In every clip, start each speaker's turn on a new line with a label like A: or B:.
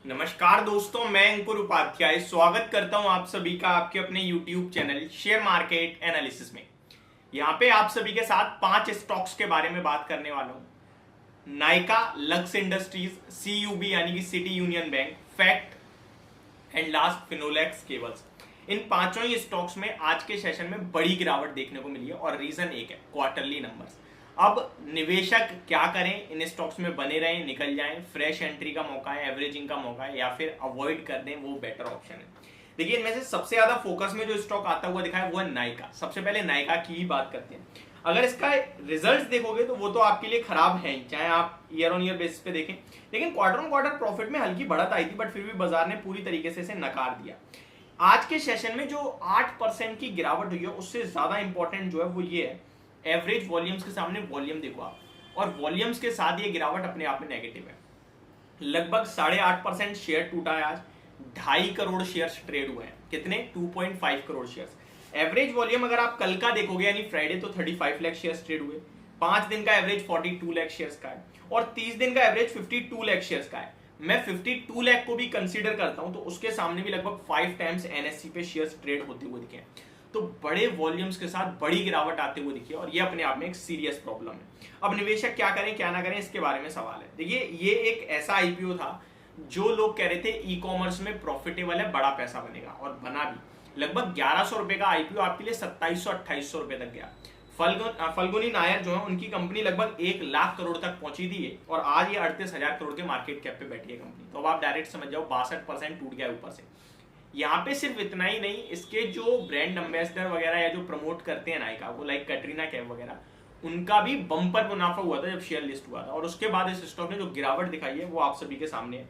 A: नमस्कार दोस्तों, मैं अंकुर उपाध्याय स्वागत करता हूं आप सभी का आपके अपने YouTube channel share market analysis में। यहां पे आप सभी के साथ 5 स्टॉक्स के बारे में बात करने वाला हूं। नाइका, लक्स इंडस्ट्रीज, CUB यानी कि सिटी यूनियन बैंक, फैक्ट एंड लास्ट फिनोलेक्स केबल्स। इन पांचों ही स्टॉक्स में आज के सेशन में बड़ी गिरावट देखने को मिली है और रीजन एक है, क्वार्टरली नंबर्स। अब निवेशक क्या करें, इन स्टॉक्स में बने रहें, निकल जाएं, फ्रेश एंट्री का मौका है, एवरेजिंग का मौका है, या फिर अवॉइड कर दें, वो बेटर ऑप्शन है। देखिए, इनमें से सबसे ज्यादा फोकस में जो स्टॉक आता हुआ दिखा है वो है नाइका। सबसे पहले नाइका की ही बात करते हैं। अगर इसका रिजल्ट्स देखोगे तो वो तो आपके लिए खराब है ही, चाहे आप ईयर ऑन ईयर बेसिस पे देखें। लेकिन क्वार्टर ऑन क्वार्टर प्रॉफिट में हल्की बढ़त आई थी, बट फिर भी बाजार ने पूरी तरीके से इसे नकार दिया। आज के सेशन में जो 8% की गिरावट हुई है, उससे ज्यादा इंपॉर्टेंट जो है वो ये है, एवरेज वॉल्यूम्स के सामने वॉल्यूम देखो आप, और वॉल्यूम्स के साथ ये गिरावट अपने आप में नेगेटिव है। लगभग 8.5% शेयर टूटा है आज। 2.5 करोड़ शेयर्स ट्रेड हुए हैं। कितने? 2.5 करोड़ शेयर्स। एवरेज वॉल्यूम अगर आप कल का देखोगे यानी फ्राइडे, तो 35 लाख शेयर्स ट्रेड हुए। 5 दिन का एवरेज 42 लाख शेयर्स का है और 30 दिन का एवरेज 52 लाख शेयर्स का है। मैं 52 लाख को भी कंसीडर करता हूं तो उसके सामने भी लगभग 5 टाइम्स NSE पे शेयर्स ट्रेड होते हुए दिखे। तो बड़े वॉल्यूम्स के साथ बड़ी गिरावट आते हुए दिखी और ये अपने आप में एक सीरियस प्रॉब्लम है। अब निवेशक क्या करें क्या ना करें, इसके बारे में सवाल है। देखिए, ये एक ऐसा IPO था जो लोग कह रहे थे ई कॉमर्स में प्रॉफिटेबल है, बड़ा पैसा बनेगा, और बना भी। लगभग 1100 रुपए का IPO आपके लिए 2700-2800 रुपए तक गया। फल्गुनी नायर जो है, उनकी कंपनी लगभग 1 लाख करोड़ तक पहुंची थी है, और आज ये 38,000 करोड़ के मार्केट कैप पे बैठी है कंपनी। तो अब आप डायरेक्ट समझ जाओ, 62% टूट गया ऊपर से। यहाँ पे सिर्फ इतना ही नहीं, इसके जो ब्रांड एम्बेसडर वगैरह या जो प्रमोट करते हैं नाइका को, लाइक कैटरीना कैफ वगैरह, उनका भी बम्पर मुनाफा हुआ था जब शेयर लिस्ट हुआ था। और उसके बाद इस स्टॉक ने जो गिरावट दिखाई है वो आप सभी के सामने है।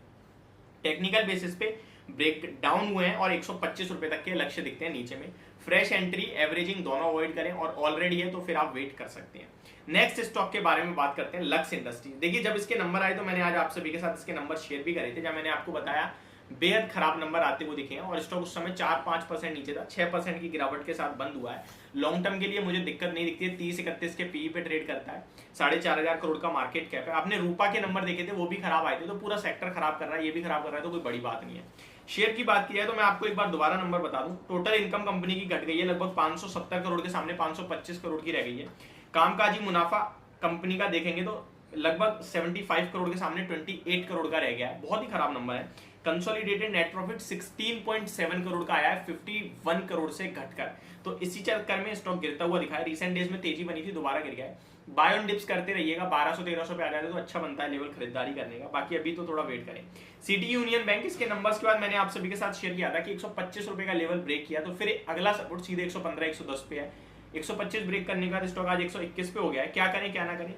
A: टेक्निकल बेसिस पे ब्रेक डाउन हुए हैं और 125 रुपए तक के लक्ष्य दिखते हैं नीचे में। फ्रेश एंट्री, एवरेजिंग दोनों अवॉइड करें, और ऑलरेडी है तो फिर आप वेट कर सकते हैं। नेक्स्ट स्टॉक के बारे में बात करते हैं, लक्स इंडस्ट्रीज। देखिए, जब इसके नंबर आए तो मैंने आज आप सभी के साथ इसके नंबर शेयर भी करे थे, जब मैंने आपको बताया बेहद खराब नंबर आते हुए दिखे हैं और स्टॉक उस समय 4-5% नीचे था। 6% की गिरावट के साथ बंद हुआ है। लॉन्ग टर्म के लिए मुझे दिक्कत नहीं दिखती है। 30-31 के PE पे ट्रेड करता है। 4,500 करोड़ का मार्केट कैप है। आपने रूपा के नंबर देखे थे, वो भी खराब आए थे। तो पूरा सेक्टर खराब कर रहा है, ये भी खराब कर रहा है, तो कोई बड़ी बात नहीं है। शेयर की बात की जाए तो मैं आपको एक बार दोबारा नंबर बता दूं, टोटल इनकम कंपनी की घट गई है, लगभग 570 करोड़ के सामने 525 करोड़ की रह गई है। कामकाजी मुनाफा कंपनी का देखेंगे तो लगभग 75 करोड़ के सामने 28 करोड़ का रह गया है। बहुत ही खराब नंबर है। कंसोलिडेटेड नेट प्रॉफिट 16.7 करोड़ का आया है, 51 करोड़ से घटकर। तो इसी चक्कर में स्टॉक गिरता हुआ दिखा है। रिसेंट डेज में तेजी बनी थी, दोबारा गिर गया है। बाय ऑन डिप्स करते रहिएगा, 1200-1300 पे आ जाए तो अच्छा बनता है लेवल खरीदारी करने का। बाकी अभी तो थोड़ा वेट करें। सिटी यूनियन बैंक, इसके नंबर्स के बाद मैंने आप सभी के साथ शेयर किया था कि 125 रुपए का लेवल ब्रेक किया, तो फिर अगला सपोर्ट सीधे 115-110 पे है। 125 ब्रेक करने के बाद स्टॉक आज 121 पे हो गया है। क्या करें क्या ना करें?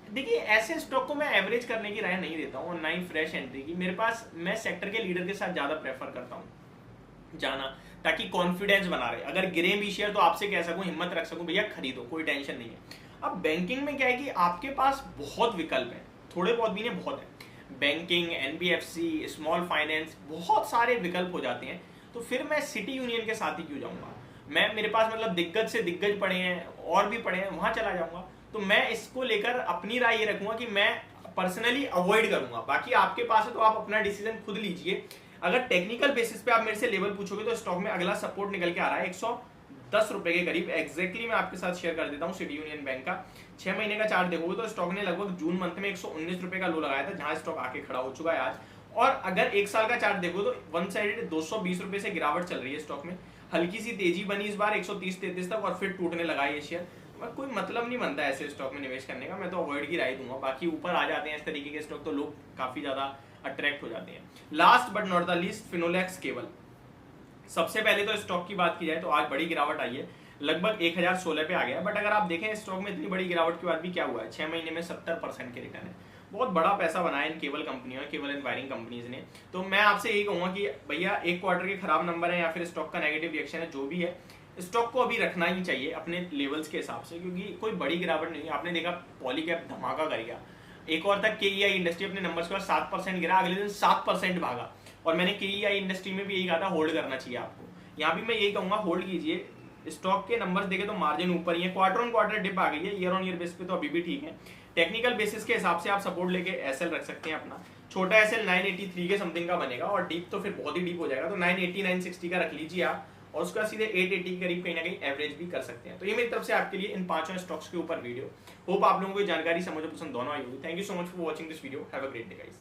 A: देखिए, ऐसे स्टॉक को मैं एवरेज करने की राय नहीं देता हूँ और ना ही फ्रेश एंट्री की। मेरे पास, मैं सेक्टर के लीडर के साथ ज्यादा प्रेफर करता हूँ जाना, ताकि कॉन्फिडेंस बना रहे। अगर गिरे भी शेयर तो आपसे कह सकूं, हिम्मत रख सकूं, भैया खरीदो, कोई टेंशन नहीं है। अब बैंकिंग में क्या है कि आपके पास बहुत विकल्प है, थोड़े बहुत भी नहीं, बहुत है। बैंकिंग, NBFC, स्मॉल फाइनेंस, बहुत सारे विकल्प हो जाते हैं। तो फिर मैं सिटी यूनियन के साथ ही क्यों जाऊंगा? मेरे पास मतलब दिग्गज से दिग्गज पड़े हैं और भी पड़े हैं, वहां चला जाऊंगा। तो मैं इसको लेकर अपनी राय ये रखूंगा कि मैं पर्सनली अवॉइड करूंगा। बाकी आपके पास है तो आप अपना डिसीजन खुद लीजिए। अगर टेक्निकल बेसिस पे आप मेरे से लेवल पूछोगे तो स्टॉक में अगला सपोर्ट निकल के आ रहा है 110 रुपए के करीब। एग्जैक्टली मैं आपके साथ शेयर कर देता हूँ सिटी यूनियन बैंक का 6 महीने का चार्ट देखोगे तो स्टॉक ने लगभग जून मंथ में 119 रुपए का लो लगाया था, जहां स्टॉक आके खड़ा हो चुका है आज। और अगर एक साल का चार्ट देखो तो वन साइडेड 220 रुपए से गिरावट चल रही है स्टॉक में। हल्की सी तेजी बनी इस बार 130-33 तक और फिर टूटने लगा ये शेयर। कोई मतलब नहीं बनता ऐसे स्टॉक में निवेश करने का। मैं तो अवॉइड की राय दूंगा। बाकी ऊपर आ जाते हैं इस तरीके के स्टॉक तो लोग काफी ज्यादा अट्रैक्ट हो जाते हैं। Last but not the least, Finolex cable. सबसे पहले तो स्टॉक की बात की जाए तो आज बड़ी गिरावट आई है, लगभग 1016 पे आ गया। बट अगर आप देखें स्टॉक में इतनी बड़ी गिरावट के बाद भी क्या हुआ है, 6 महीने में 70% के रिटर्न है। बहुत बड़ा पैसा बनाया इन केबल कंपनियों ने, केबल एंड वायरिंग कंपनीज ने। तो मैं आपसे यही कहूंगा कि भैया, एक क्वार्टर के खराब नंबर है या फिर स्टॉक का नेगेटिव रिएक्शन है, जो भी है, स्टॉक को अभी रखना ही चाहिए अपने लेवल्स के हिसाब से, क्योंकि कोई बड़ी गिरावट नहीं है। आपने देखा पॉलीकैप धमाका कर गया। एक और तक KEI इंडस्ट्री अपने नंबर्स के बाद 7% गिरा, अगले दिन 7% भागा। और मैंने KEI इंडस्ट्री में भी यही कहा था, होल्ड करना चाहिए आपको। यहाँ भी मैं यही कहूंगा, होल्ड कीजिए। स्टॉक के नंबर्स देखे तो मार्जिन ऊपर ही है। क्वार्टर ऑन क्वार्टर डिप आ गई है, ईयर ऑन ईयर बेस पे तो अभी भी ठीक है। टेक्निकल बेसिस के हिसाब से आप सपोर्ट लेके SL रख सकते हैं अपना। छोटा एसएल 983 के समथिंग का बनेगा और डीप तो फिर बहुत ही डीप हो जाएगा, तो 980 960 का रख लीजिए आप, और उसका सीधे 880 के करीब कहीं ना कहीं एवरेज भी कर सकते हैं। तो ये मेरी तरफ से आपके लिए इन 5 स्टॉक्स के ऊपर वीडियो। होप आप लोगों को जानकारी समझ पसंद दोनों आई होगी। Thank you so much for watching this video. Have a great day guys.